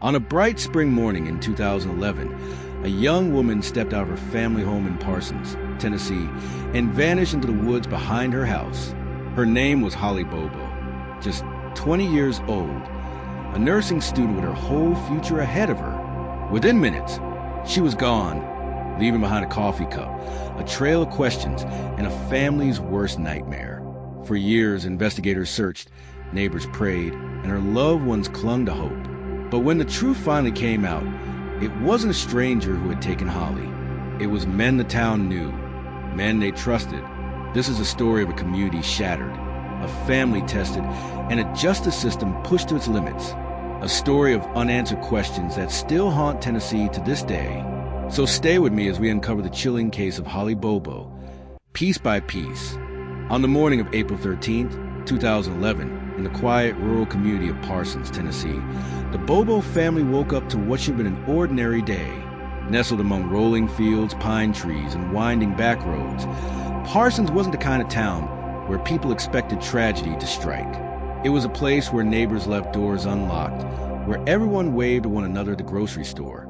On a bright spring morning in 2011, a young woman stepped out of her family home in Parsons, Tennessee, and vanished into the woods behind her house. Her name was Holly Bobo, just 20 years old, a nursing student with her whole future ahead of her. Within minutes, she was gone, leaving behind a coffee cup, a trail of questions, and a family's worst nightmare. For years, investigators searched, neighbors prayed, and her loved ones clung to hope. But when the truth finally came out, it wasn't a stranger who had taken Holly. It was men the town knew, men they trusted. This is a story of a community shattered, a family tested, and a justice system pushed to its limits. A story of unanswered questions that still haunt Tennessee to this day. So stay with me as we uncover the chilling case of Holly Bobo, piece by piece. On the morning of April 13th, 2011, in the quiet rural community of Parsons, Tennessee, the Bobo family woke up to what should have been an ordinary day. Nestled among rolling fields, pine trees, and winding back roads, Parsons wasn't the kind of town where people expected tragedy to strike. It was a place where neighbors left doors unlocked, where everyone waved to one another at the grocery store,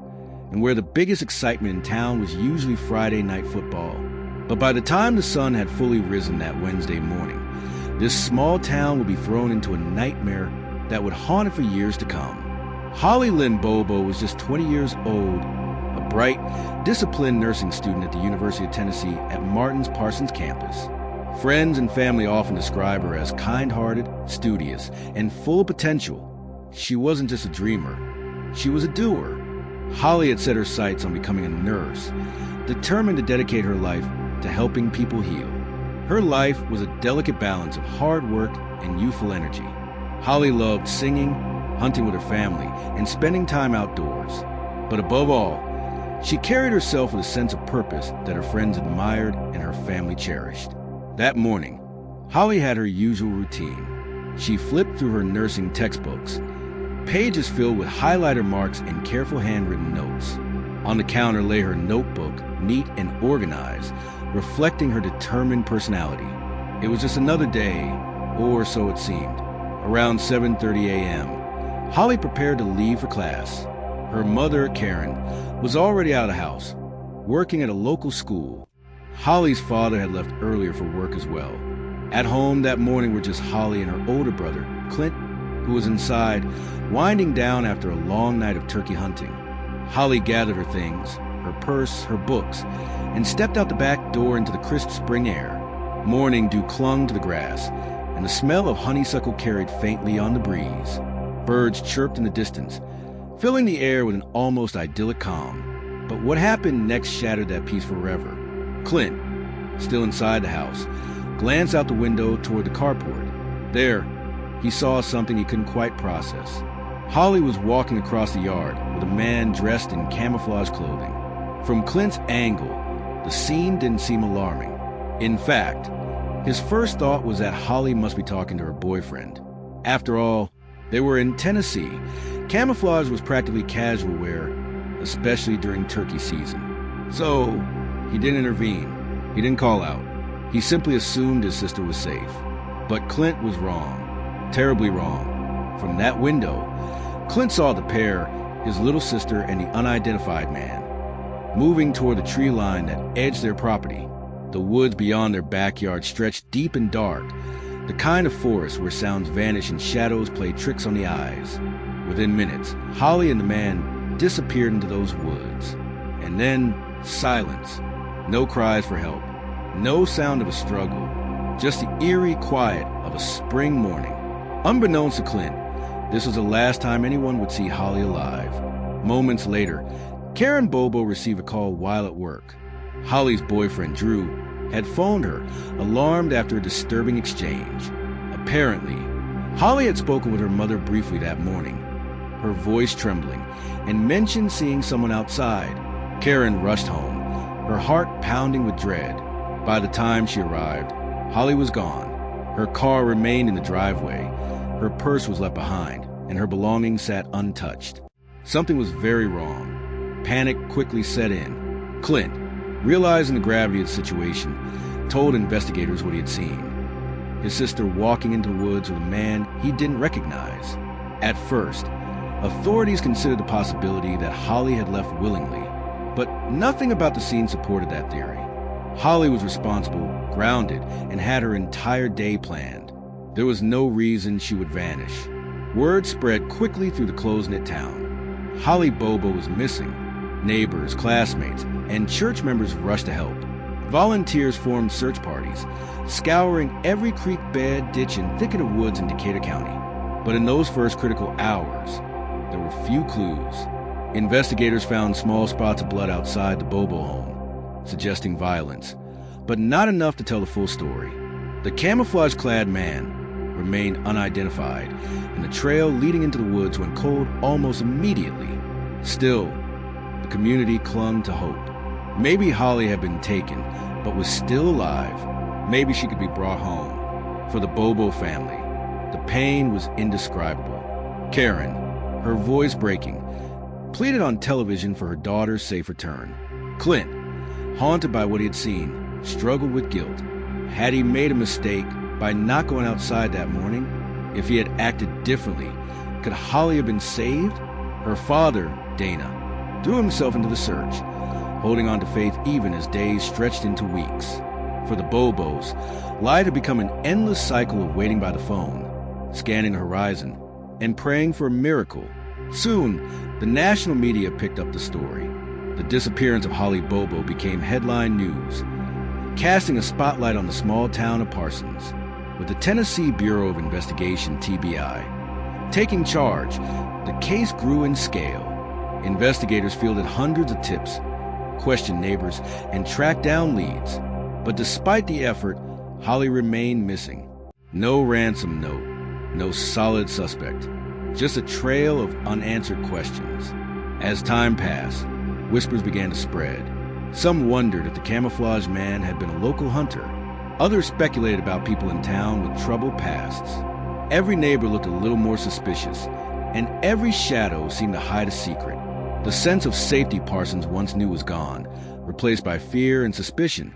and where the biggest excitement in town was usually Friday night football. But by the time the sun had fully risen that Wednesday morning, this small town would be thrown into a nightmare that would haunt it for years to come. Holly Lynn Bobo was just 20 years old, a bright, disciplined nursing student at the University of Tennessee at Martin's Parsons campus. Friends and family often describe her as kind-hearted, studious, and full of potential. She wasn't just a dreamer, she was a doer. Holly had set her sights on becoming a nurse, determined to dedicate her life to helping people heal. Her life was a delicate balance of hard work and youthful energy. Holly loved singing, hunting with her family, and spending time outdoors. But above all, she carried herself with a sense of purpose that her friends admired and her family cherished. That morning, Holly had her usual routine. She flipped through her nursing textbooks, pages filled with highlighter marks and careful handwritten notes. On the counter lay her notebook, neat and organized, reflecting her determined personality. It was just another day, or so it seemed. Around 7:30 a.m., Holly prepared to leave for class. Her mother, Karen, was already out of the house, working at a local school. Holly's father had left earlier for work as well. At home that morning were just Holly and her older brother, Clint, who was inside, winding down after a long night of turkey hunting. Holly gathered her things, her purse, her books, and stepped out the back door into the crisp spring air. Morning dew clung to the grass, and the smell of honeysuckle carried faintly on the breeze. Birds chirped in the distance, filling the air with an almost idyllic calm. But what happened next shattered that peace forever. Clint, still inside the house, glanced out the window toward the carport. There, he saw something he couldn't quite process. Holly was walking across the yard with a man dressed in camouflage clothing. From Clint's angle, the scene didn't seem alarming. In fact, his first thought was that Holly must be talking to her boyfriend. After all, they were in Tennessee. Camouflage was practically casual wear, especially during turkey season. So, he didn't intervene. He didn't call out. He simply assumed his sister was safe. But Clint was wrong. Terribly wrong. From that window, Clint saw the pair, his little sister and the unidentified man, moving toward the tree line that edged their property. The woods beyond their backyard stretched deep and dark, the kind of forest where sounds vanish and shadows play tricks on the eyes. Within minutes, Holly and the man disappeared into those woods. And then, silence. No cries for help. No sound of a struggle. Just the eerie quiet of a spring morning. Unbeknownst to Clint, this was the last time anyone would see Holly alive. Moments later, Karen Bobo received a call while at work. Holly's boyfriend, Drew, had phoned her, alarmed after a disturbing exchange. Apparently, Holly had spoken with her mother briefly that morning, her voice trembling, and mentioned seeing someone outside. Karen rushed home, her heart pounding with dread. By the time she arrived, Holly was gone. Her car remained in the driveway, her purse was left behind, and her belongings sat untouched. Something was very wrong. Panic quickly set in. Clint, realizing the gravity of the situation, told investigators what he had seen. His sister walking into the woods with a man he didn't recognize. At first, Authorities considered the possibility that Holly had left willingly, but nothing about the scene supported that theory. Holly was responsible, grounded, and had her entire day planned. There was no reason she would vanish. Word spread quickly through the close-knit town. Holly Bobo was missing. Neighbors, classmates, and church members rushed to help. Volunteers formed search parties, scouring every creek bed, ditch, and thicket of woods in Decatur County. But in those first critical hours, there were few clues. Investigators found small spots of blood outside the Bobo home, suggesting violence, but not enough to tell the full story. The camouflage-clad man remained unidentified, and the trail leading into the woods went cold almost immediately. Still, the community clung to hope. Maybe Holly had been taken, but was still alive. Maybe she could be brought home. For the Bobo family, the pain was indescribable. Karen, her voice breaking, pleaded on television for her daughter's safe return. Clint, haunted by what he had seen, struggled with guilt. Had he made a mistake by not going outside that morning? If he had acted differently, could Holly have been saved? Her father, Dana, threw himself into the search, holding on to faith even as days stretched into weeks. For the Bobos, life had become an endless cycle of waiting by the phone, scanning the horizon, and praying for a miracle. Soon, the national media picked up the story. The disappearance of Holly Bobo became headline news, casting a spotlight on the small town of Parsons. With the Tennessee Bureau of Investigation, TBI, taking charge, the case grew in scale. Investigators fielded hundreds of tips, questioned neighbors, and tracked down leads. But despite the effort, Holly remained missing. No ransom note, no solid suspect, just a trail of unanswered questions. As time passed, whispers began to spread. Some wondered if the camouflaged man had been a local hunter. Others speculated about people in town with troubled pasts. Every neighbor looked a little more suspicious, and every shadow seemed to hide a secret. The sense of safety Parsons once knew was gone, replaced by fear and suspicion.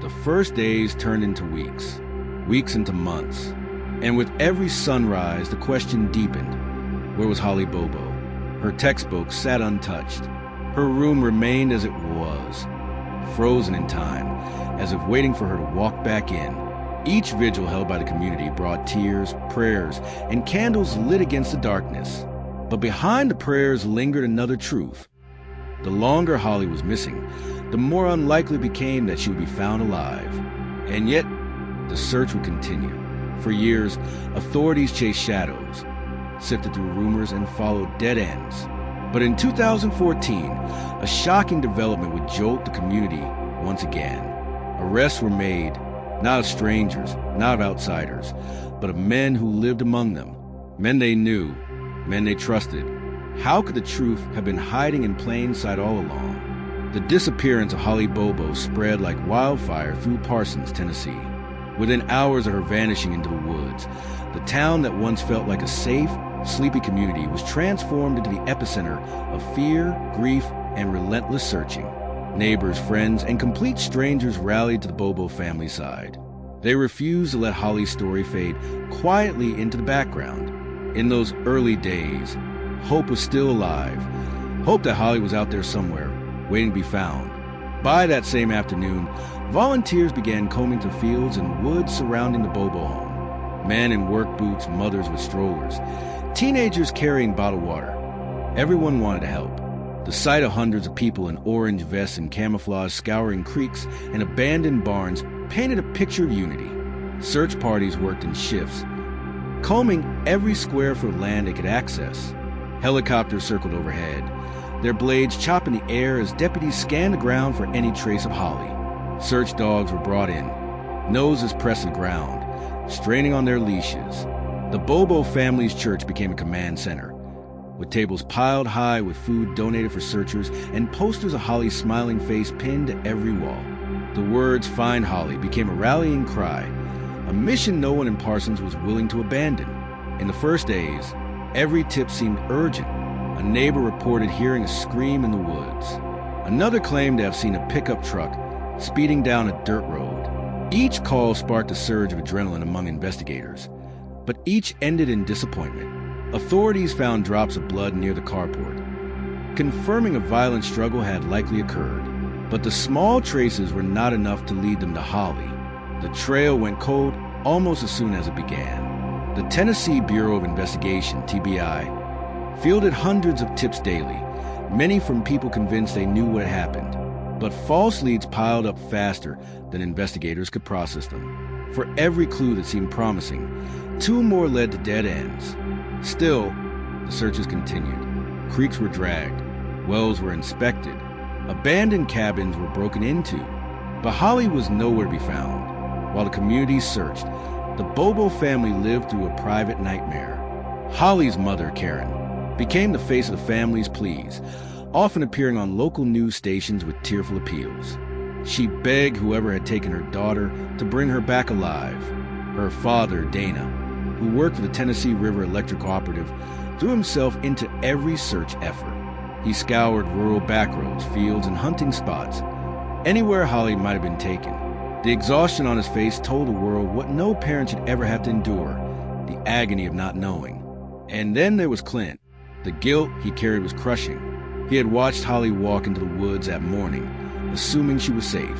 The first days turned into weeks, weeks into months. And with every sunrise, the question deepened. Where was Holly Bobo? Her textbook sat untouched. Her room remained as it was, frozen in time, as if waiting for her to walk back in. Each vigil held by the community brought tears, prayers, and candles lit against the darkness. But behind the prayers lingered another truth. The longer Holly was missing, the more unlikely it became that she would be found alive. And yet, the search would continue. For years, authorities chased shadows, sifted through rumors, and followed dead ends. But in 2014, a shocking development would jolt the community once again. Arrests were made, not of strangers, not of outsiders, but of men who lived among them. Men they knew, men they trusted. How could the truth have been hiding in plain sight all along? The disappearance of Holly Bobo spread like wildfire through Parsons, Tennessee. Within hours of her vanishing into the woods, the town that once felt like a safe, sleepy community was transformed into the epicenter of fear, grief, and relentless searching. Neighbors, friends, and complete strangers rallied to the Bobo family side. They refused to let Holly's story fade quietly into the background. In those early days, hope was still alive. Hope that Holly was out there somewhere, waiting to be found. By that same afternoon, volunteers began combing through fields and woods surrounding the Bobo home. Men in work boots, mothers with strollers, teenagers carrying bottled water. Everyone wanted to help. The sight of hundreds of people in orange vests and camouflage scouring creeks and abandoned barns painted a picture of unity. Search parties worked in shifts, combing every square foot of land they could access. Helicopters circled overhead, their blades chopping the air as deputies scanned the ground for any trace of Holly. Search dogs were brought in, noses pressed to the ground, straining on their leashes. The Bobo family's church became a command center, with tables piled high with food donated for searchers and posters of Holly's smiling face pinned to every wall. The words "Find Holly" became a rallying cry, a mission no one in Parsons was willing to abandon. In the first days, every tip seemed urgent. A neighbor reported hearing a scream in the woods. Another claimed to have seen a pickup truck speeding down a dirt road. Each call sparked a surge of adrenaline among investigators, but each ended in disappointment. Authorities found drops of blood near the carport, confirming a violent struggle had likely occurred. But the small traces were not enough to lead them to Holly. The trail went cold almost as soon as it began. The Tennessee Bureau of Investigation, TBI, fielded hundreds of tips daily, many from people convinced they knew what had happened. But false leads piled up faster than investigators could process them. For every clue that seemed promising, 2 more led to dead ends. Still, the searches continued. Creeks were dragged, wells were inspected, abandoned cabins were broken into, but Holly was nowhere to be found. While the community searched, the Bobo family lived through a private nightmare. Holly's mother, Karen, became the face of the family's pleas, often appearing on local news stations with tearful appeals. She begged whoever had taken her daughter to bring her back alive. Her father, Dana, who worked for the Tennessee River Electric Cooperative, threw himself into every search effort. He scoured rural backroads, fields, and hunting spots, anywhere Holly might have been taken. The exhaustion on his face told the world what no parent should ever have to endure, the agony of not knowing. And then there was Clint. The guilt he carried was crushing. He had watched Holly walk into the woods that morning, assuming she was safe.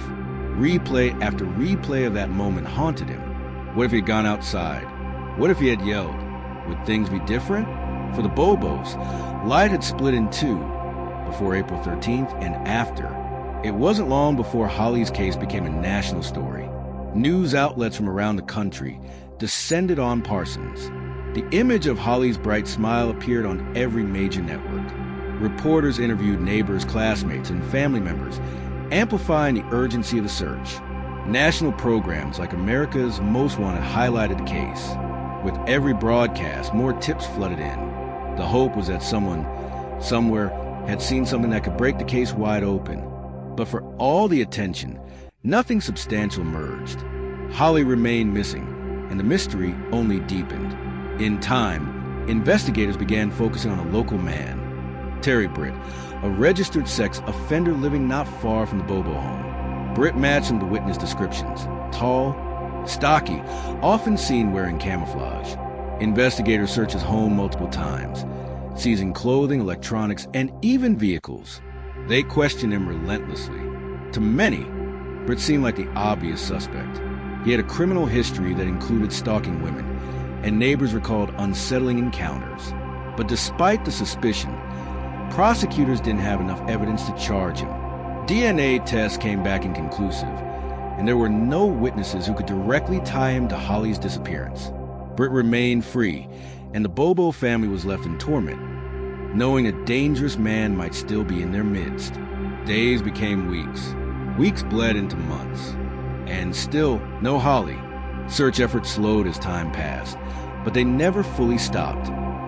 Replay after replay of that moment haunted him. What if he had gone outside? What if he had yelled? Would things be different? For the Bobos, light had split in 2, before April 13th and after. It wasn't long before Holly's case became a national story. News outlets from around the country descended on Parsons. The image of Holly's bright smile appeared on every major network. Reporters interviewed neighbors, classmates, and family members, amplifying the urgency of the search. National programs like America's Most Wanted highlighted the case. With every broadcast, more tips flooded in. The hope was that someone, somewhere, had seen something that could break the case wide open. But for all the attention, nothing substantial emerged. Holly remained missing, and the mystery only deepened. In time, investigators began focusing on a local man, Terry Britt, a registered sex offender living not far from the Bobo home. Britt matched him to witness descriptions: tall, stocky, often seen wearing camouflage. Investigators searched his home multiple times, seizing clothing, electronics, and even vehicles. They questioned him relentlessly. To many, Britt seemed like the obvious suspect. He had a criminal history that included stalking women, and neighbors recalled unsettling encounters. But despite the suspicion, prosecutors didn't have enough evidence to charge him. DNA tests came back inconclusive, and there were no witnesses who could directly tie him to Holly's disappearance. Britt remained free, and the Bobo family was left in torment, knowing a dangerous man might still be in their midst. Days became weeks. Weeks bled into months. And still, no Holly. Search efforts slowed as time passed, but they never fully stopped.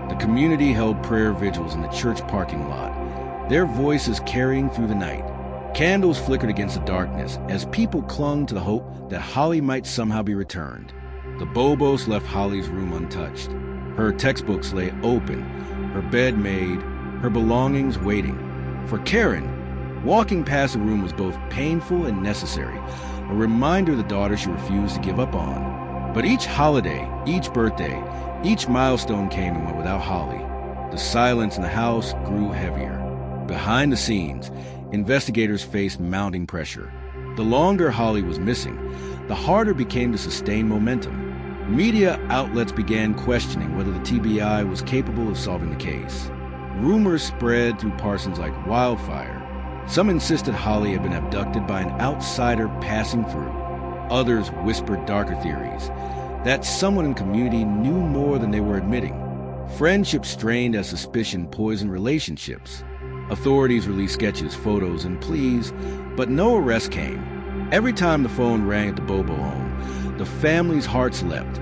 The community held prayer vigils in the church parking lot, their voices carrying through the night. Candles flickered against the darkness as people clung to the hope that Holly might somehow be returned. The Bobos left Holly's room untouched. Her textbooks lay open, her bed made, her belongings waiting. For Karen, walking past the room was both painful and necessary, a reminder of the daughter she refused to give up on. But each holiday, each birthday, each milestone came and went without Holly. The silence in the house grew heavier. Behind the scenes, investigators faced mounting pressure. The longer Holly was missing, the harder it became to sustain momentum. Media outlets began questioning whether the TBI was capable of solving the case. Rumors spread through Parsons like wildfire. Some insisted Holly had been abducted by an outsider passing through. Others whispered darker theories, that someone in the community knew more than they were admitting. Friendships strained as suspicion poisoned relationships. Authorities released sketches, photos, and pleas, but no arrest came. Every time the phone rang at the Bobo home, the family's hearts leapt,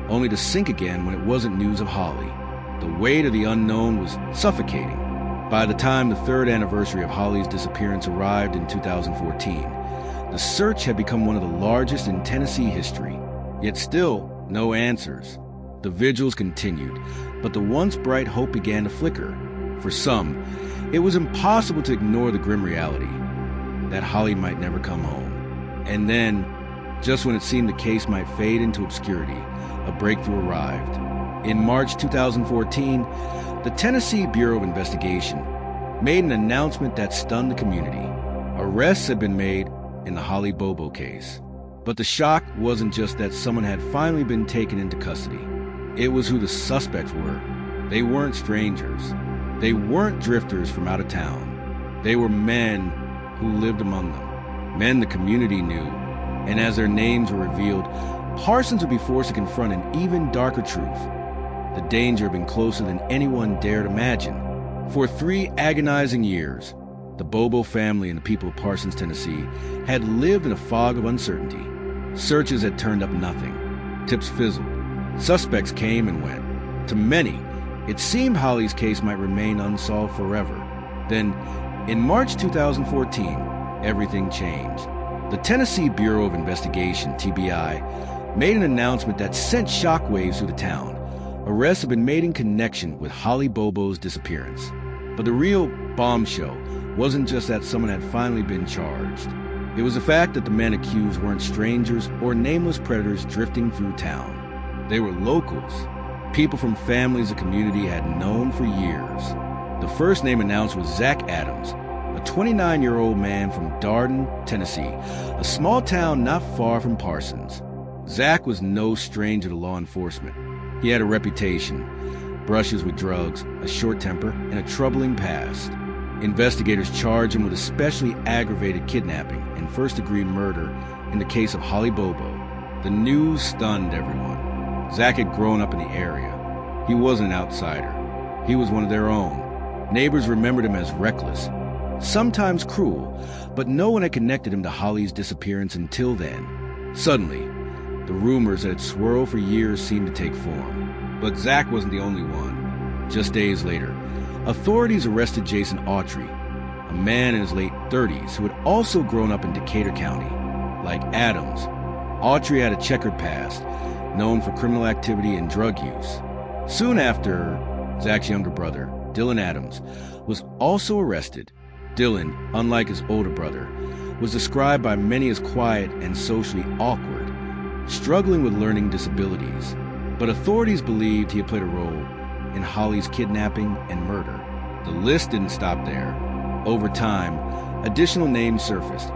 only to sink again when it wasn't news of Holly. The weight of the unknown was suffocating. By the time the 3rd anniversary of Holly's disappearance arrived in 2014, the search had become one of the largest in Tennessee history. Yet still, no answers. The vigils continued, but the once bright hope began to flicker. For some, it was impossible to ignore the grim reality that Holly might never come home. And then, just when it seemed the case might fade into obscurity, a breakthrough arrived. In March 2014, the Tennessee Bureau of Investigation made an announcement that stunned the community. Arrests had been made in the Holly Bobo case. But the shock wasn't just that someone had finally been taken into custody. It was who the suspects were. They weren't strangers. They weren't drifters from out of town. They were men who lived among them. Men the community knew. And as their names were revealed, Parsons would be forced to confront an even darker truth. The danger had been closer than anyone dared imagine. For 3 agonizing years, the Bobo family and the people of Parsons, Tennessee, had lived in a fog of uncertainty. Searches had turned up nothing. Tips fizzled. Suspects came and went. To many, it seemed Holly's case might remain unsolved forever. Then, in March 2014, everything changed. The Tennessee Bureau of Investigation, TBI, made an announcement that sent shockwaves through the town. Arrests had been made in connection with Holly Bobo's disappearance. But the real bombshell wasn't just that someone had finally been charged. It was the fact that the men accused weren't strangers or nameless predators drifting through town. They were locals, people from families the community had known for years. The first name announced was Zach Adams, a 29-year-old man from Darden, Tennessee, a small town not far from Parsons. Zach was no stranger to law enforcement. He had a reputation, brushes with drugs, a short temper, and a troubling past. Investigators charged him with especially aggravated kidnapping and first-degree murder in the case of Holly Bobo. The news stunned everyone. Zach had grown up in the area. He wasn't an outsider. He was one of their own. Neighbors remembered him as reckless, sometimes cruel, but no one had connected him to Holly's disappearance until then. Suddenly, the rumors that had swirled for years seemed to take form. But Zach wasn't the only one. Just days later, authorities arrested Jason Autry, a man in his late 30s who had also grown up in Decatur County. Like Adams, Autry had a checkered past, known for criminal activity and drug use. Soon after, Zach's younger brother, Dylan Adams, was also arrested. Dylan, unlike his older brother, was described by many as quiet and socially awkward, struggling with learning disabilities. But authorities believed he had played a role in Holly's kidnapping and murder. The list didn't stop there. Over time, additional names surfaced.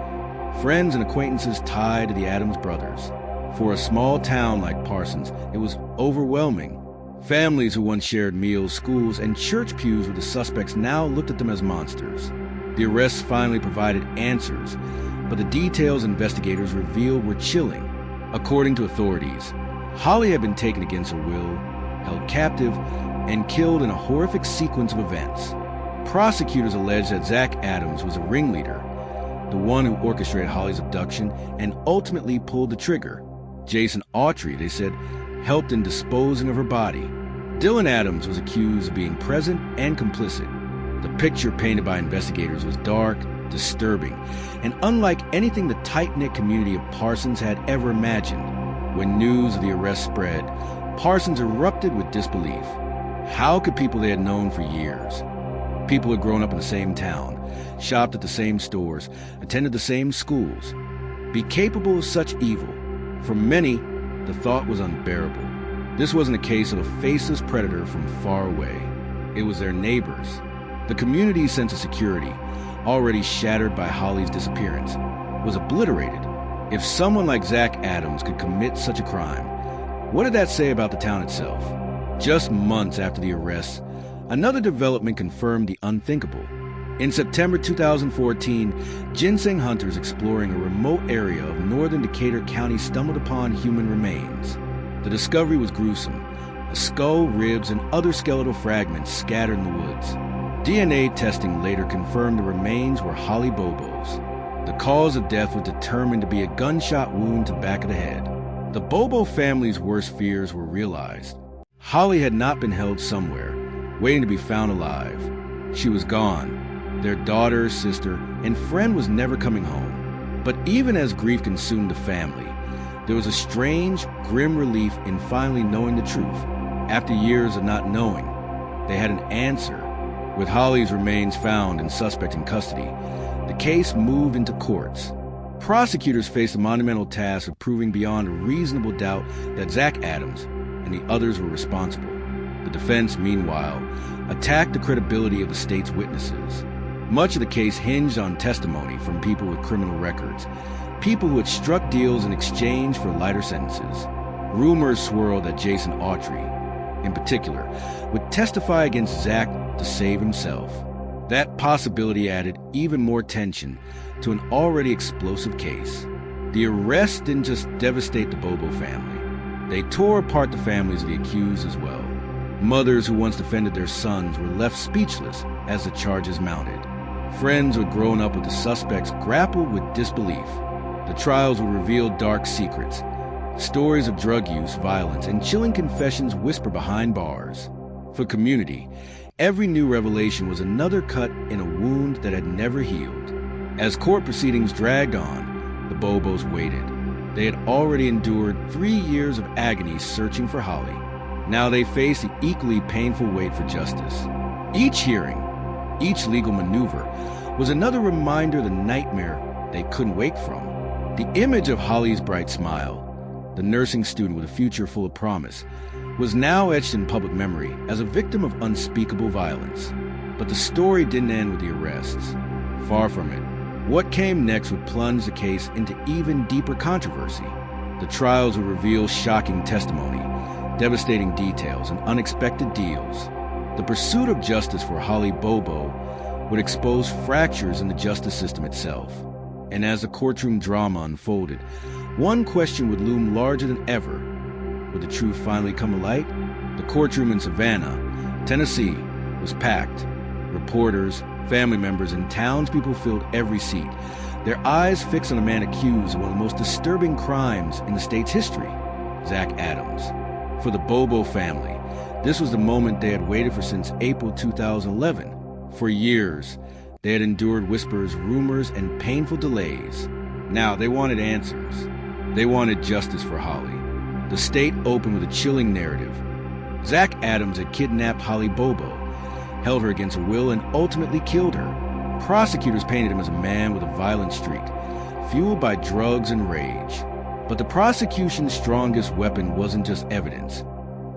Friends and acquaintances tied to the Adams brothers. For a small town like Parsons, it was overwhelming. Families who once shared meals, schools, and church pews with the suspects now looked at them as monsters. The arrests finally provided answers, but the details investigators revealed were chilling. According to authorities, Holly had been taken against her will, held captive, and killed in a horrific sequence of events. Prosecutors alleged that Zach Adams was a ringleader, the one who orchestrated Holly's abduction and ultimately pulled the trigger. Jason Autry, they said, helped in disposing of her body. Dylan Adams was accused of being present and complicit. The picture painted by investigators was dark, disturbing, and unlike anything the tight-knit community of Parsons had ever imagined. When news of the arrest spread, Parsons erupted with disbelief. How could people they had known for years, people who had grown up in the same town, shopped at the same stores, attended the same schools, be capable of such evil? For many, the thought was unbearable. This wasn't a case of a faceless predator from far away. It was their neighbors. The community's sense of security, already shattered by Holly's disappearance, was obliterated. If someone like Zach Adams could commit such a crime, what did that say about the town itself? Just months after the arrests, another development confirmed the unthinkable. In September 2014, ginseng hunters exploring a remote area of northern Decatur County stumbled upon human remains. The discovery was gruesome. A skull, ribs, and other skeletal fragments scattered in the woods. DNA testing later confirmed the remains were Holly Bobo's. The cause of death was determined to be a gunshot wound to the back of the head. The Bobo family's worst fears were realized. Holly had not been held somewhere, waiting to be found alive. She was gone. Their daughter, sister, and friend was never coming home. But even as grief consumed the family, there was a strange, grim relief in finally knowing the truth. After years of not knowing, they had an answer. With Holly's remains found and suspect in custody, the case moved into courts. Prosecutors faced the monumental task of proving beyond a reasonable doubt that Zach Adams and the others were responsible. The defense, meanwhile, attacked the credibility of the state's witnesses. Much of the case hinged on testimony from people with criminal records, people who had struck deals in exchange for lighter sentences. Rumors swirled that Jason Autry, in particular, would testify against Zach to save himself. That possibility added even more tension to an already explosive case. The arrest didn't just devastate the Bobo family. They tore apart the families of the accused as well. Mothers who once defended their sons were left speechless as the charges mounted. Friends who had grown up with the suspects grappled with disbelief. The trials would reveal dark secrets. Stories of drug use, violence, and chilling confessions whisper behind bars. For community, every new revelation was another cut in a wound that had never healed. As court proceedings dragged on, the Bobos waited. They had already endured 3 years of agony searching for Holly. Now they faced the equally painful wait for justice. Each hearing, each legal maneuver, was another reminder of the nightmare they couldn't wake from. The image of Holly's bright smile, the nursing student with a future full of promise, was now etched in public memory as a victim of unspeakable violence. But the story didn't end with the arrests. Far from it. What came next would plunge the case into even deeper controversy. The trials would reveal shocking testimony, devastating details, and unexpected deals. The pursuit of justice for Holly Bobo would expose fractures in the justice system itself. And as the courtroom drama unfolded, one question would loom larger than ever. Would the truth finally come to light? The courtroom in Savannah, Tennessee, was packed. Reporters, family members, and townspeople filled every seat, their eyes fixed on a man accused of one of the most disturbing crimes in the state's history, Zach Adams. For the Bobo family, this was the moment they had waited for since April 2011. For years, they had endured whispers, rumors, and painful delays. Now they wanted answers. They wanted justice for Holly. The state opened with a chilling narrative. Zach Adams had kidnapped Holly Bobo, held her against her will, and ultimately killed her. Prosecutors painted him as a man with a violent streak, fueled by drugs and rage. But the prosecution's strongest weapon wasn't just evidence.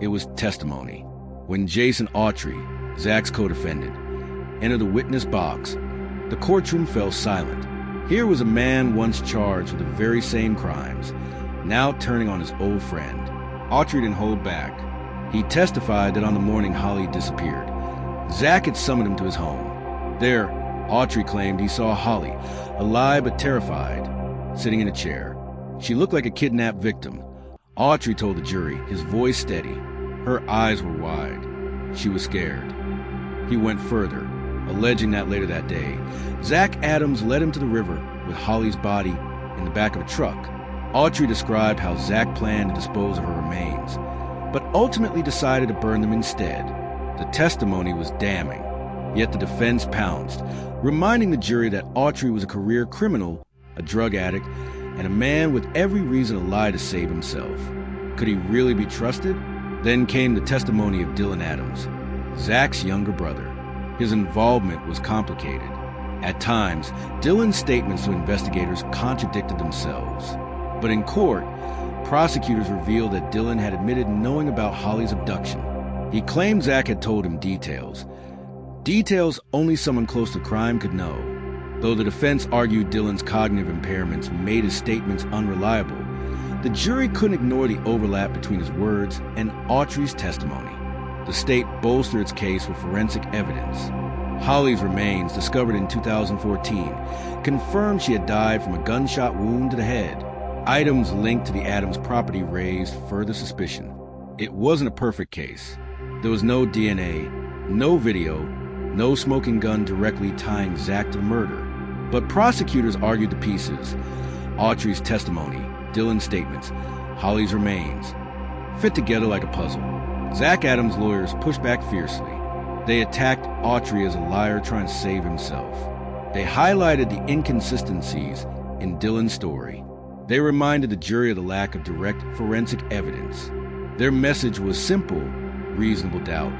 It was testimony. When Jason Autry, Zach's co-defendant, entered the witness box, the courtroom fell silent. Here was a man once charged with the very same crimes, now turning on his old friend. Autry didn't hold back. He testified that on the morning Holly disappeared, Zach had summoned him to his home. There, Autry claimed he saw Holly, alive but terrified, sitting in a chair. She looked like a kidnapped victim. Autry told the jury, his voice steady. Her eyes were wide. She was scared. He went further, alleging that later that day, Zach Adams led him to the river with Holly's body in the back of a truck. Autry described how Zach planned to dispose of her remains, but ultimately decided to burn them instead. The testimony was damning, yet the defense pounced, reminding the jury that Autry was a career criminal, a drug addict, and a man with every reason to lie to save himself. Could he really be trusted? Then came the testimony of Dylan Adams, Zach's younger brother. His involvement was complicated. At times, Dylan's statements to investigators contradicted themselves. But in court, prosecutors revealed that Dylan had admitted knowing about Holly's abduction. He claimed Zach had told him details. Details only someone close to crime could know. Though the defense argued Dylan's cognitive impairments made his statements unreliable, the jury couldn't ignore the overlap between his words and Autry's testimony. The state bolstered its case with forensic evidence. Holly's remains, discovered in 2014, confirmed she had died from a gunshot wound to the head. Items linked to the Adams property raised further suspicion. It wasn't a perfect case. There was no DNA, no video, no smoking gun directly tying Zach to the murder. But prosecutors argued the pieces. Autry's testimony, Dylan's statements, Holly's remains, fit together like a puzzle. Zach Adams' lawyers pushed back fiercely. They attacked Autry as a liar trying to save himself. They highlighted the inconsistencies in Dylan's story. They reminded the jury of the lack of direct forensic evidence. Their message was simple, reasonable doubt.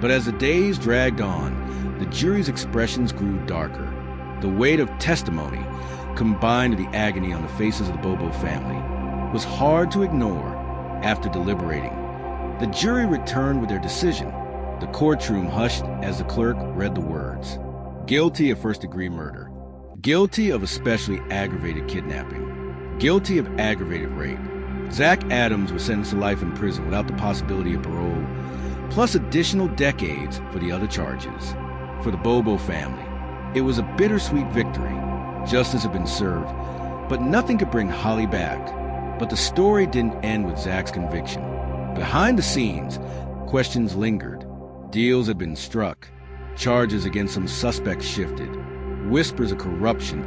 But as the days dragged on, the jury's expressions grew darker. The weight of testimony, combined with the agony on the faces of the Bobo family, was hard to ignore. After deliberating, The jury returned with their decision. The courtroom hushed as the clerk read the words. Guilty of first-degree murder. Guilty of especially aggravated kidnapping. Guilty of aggravated rape. Zach Adams was sentenced to life in prison without the possibility of parole, plus additional decades for the other charges. For the Bobo family, it was a bittersweet victory. Justice had been served, but nothing could bring Holly back. But the story didn't end with Zach's conviction. Behind the scenes, questions lingered. Deals had been struck. Charges against some suspects shifted. Whispers of corruption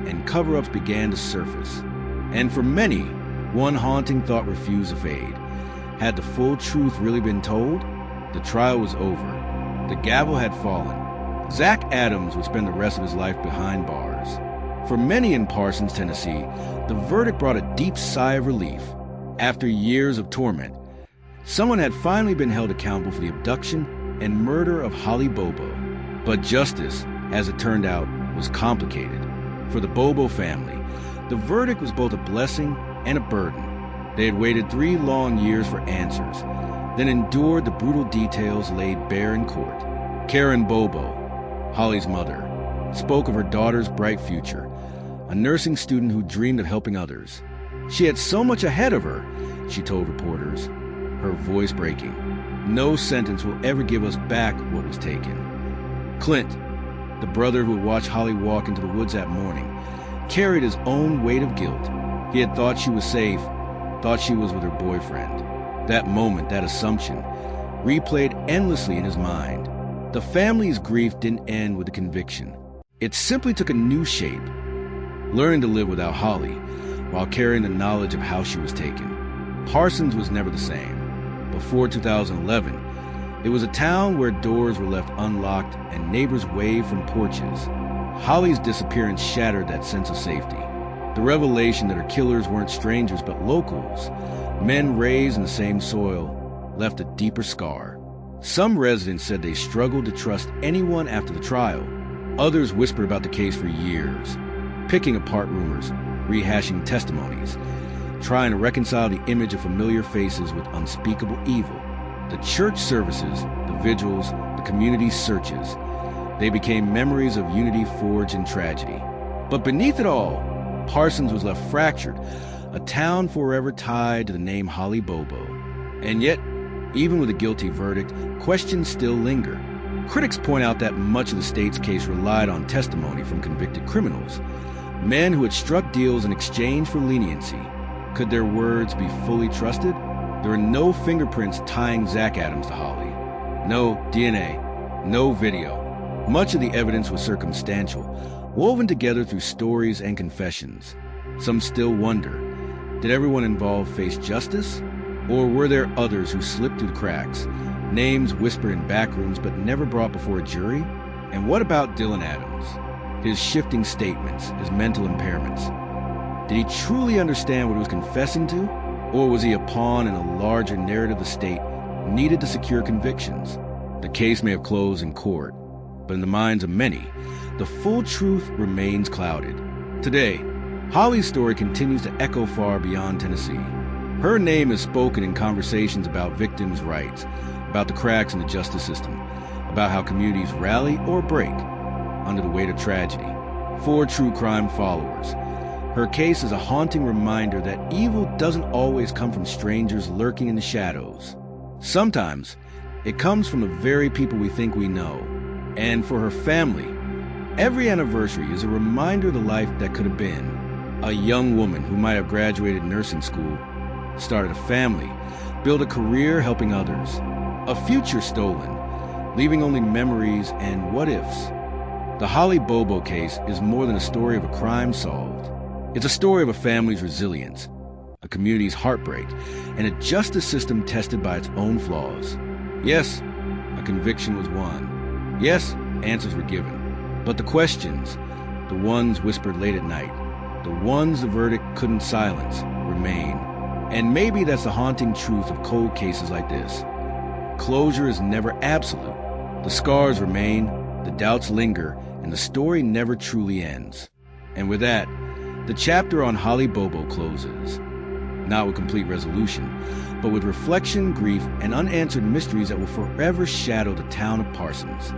and cover-ups began to surface. And for many, one haunting thought refused to fade. Had the full truth really been told? The trial was over. The gavel had fallen. Zach Adams would spend the rest of his life behind bars. For many in Parsons, Tennessee, the verdict brought a deep sigh of relief. After years of torment, someone had finally been held accountable for the abduction and murder of Holly Bobo. But justice, as it turned out, was complicated. For the Bobo family, the verdict was both a blessing and a burden. They had waited 3 long years for answers, then endured the brutal details laid bare in court. Karen Bobo, Holly's mother, spoke of her daughter's bright future, a nursing student who dreamed of helping others. She had so much ahead of her, she told reporters, her voice breaking. No sentence will ever give us back what was taken. Clint, the brother who would watch Holly walk into the woods that morning, carried his own weight of guilt. He had thought she was safe, thought she was with her boyfriend. That moment, that assumption, replayed endlessly in his mind. The family's grief didn't end with the conviction. It simply took a new shape, learning to live without Holly while carrying the knowledge of how she was taken. Parsons was never the same. Before 2011, it was a town where doors were left unlocked and neighbors waved from porches. Holly's disappearance shattered that sense of safety. The revelation that her killers weren't strangers but locals, men raised in the same soil, left a deeper scar. Some residents said they struggled to trust anyone after the trial. Others whispered about the case for years, picking apart rumors, rehashing testimonies, trying to reconcile the image of familiar faces with unspeakable evil. The church services, the vigils, the community searches, they became memories of unity forged in tragedy. But beneath it all, Parsons was left fractured, a town forever tied to the name Holly Bobo. And yet, even with a guilty verdict, questions still linger. Critics point out that much of the state's case relied on testimony from convicted criminals, men who had struck deals in exchange for leniency. Could their words be fully trusted? There are no fingerprints tying Zach Adams to Holly. No DNA, no video. Much of the evidence was circumstantial, woven together through stories and confessions. Some still wonder, did everyone involved face justice? Or were there others who slipped through the cracks, names whispered in back rooms but never brought before a jury? And what about Dylan Adams? His shifting statements, his mental impairments. Did he truly understand what he was confessing to? Or was he a pawn in a larger narrative the state needed to secure convictions? The case may have closed in court, but in the minds of many, the full truth remains clouded. Today, Holly's story continues to echo far beyond Tennessee. Her name is spoken in conversations about victims' rights, about the cracks in the justice system, about how communities rally or break under the weight of tragedy. For true crime followers, her case is a haunting reminder that evil doesn't always come from strangers lurking in the shadows. Sometimes, it comes from the very people we think we know. And for her family, every anniversary is a reminder of the life that could have been. A young woman who might have graduated nursing school, started a family, built a career helping others. A future stolen, leaving only memories and what-ifs. The Holly Bobo case is more than a story of a crime solved. It's a story of a family's resilience, a community's heartbreak, and a justice system tested by its own flaws. Yes, a conviction was won. Yes, answers were given. But the questions, the ones whispered late at night, the ones the verdict couldn't silence, remain. And maybe that's the haunting truth of cold cases like this. Closure is never absolute. The scars remain, the doubts linger, and the story never truly ends. And with that, the chapter on Holly Bobo closes. not with complete resolution, but with reflection, grief, and unanswered mysteries that will forever shadow the town of Parsons.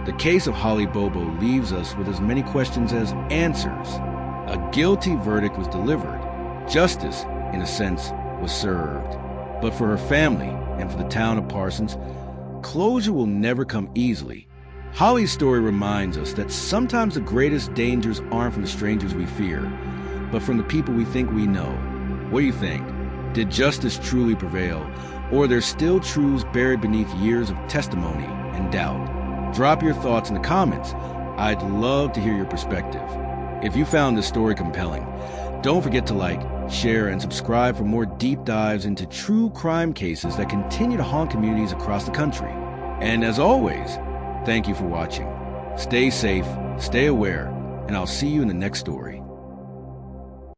The case of Holly Bobo leaves us with as many questions as answers. A guilty verdict was delivered. Justice, in a sense, was served. But for her family and for the town of Parsons, closure will never come easily. Holly's story reminds us that sometimes the greatest dangers aren't from the strangers we fear, but from the people we think we know. What do you think? Did justice truly prevail, or are there still truths buried beneath years of testimony and doubt? Drop your thoughts in the comments. I'd love to hear your perspective. If you found this story compelling, don't forget to like, share, and subscribe for more deep dives into true crime cases that continue to haunt communities across the country. And as always, thank you for watching. Stay safe, stay aware, and I'll see you in the next story.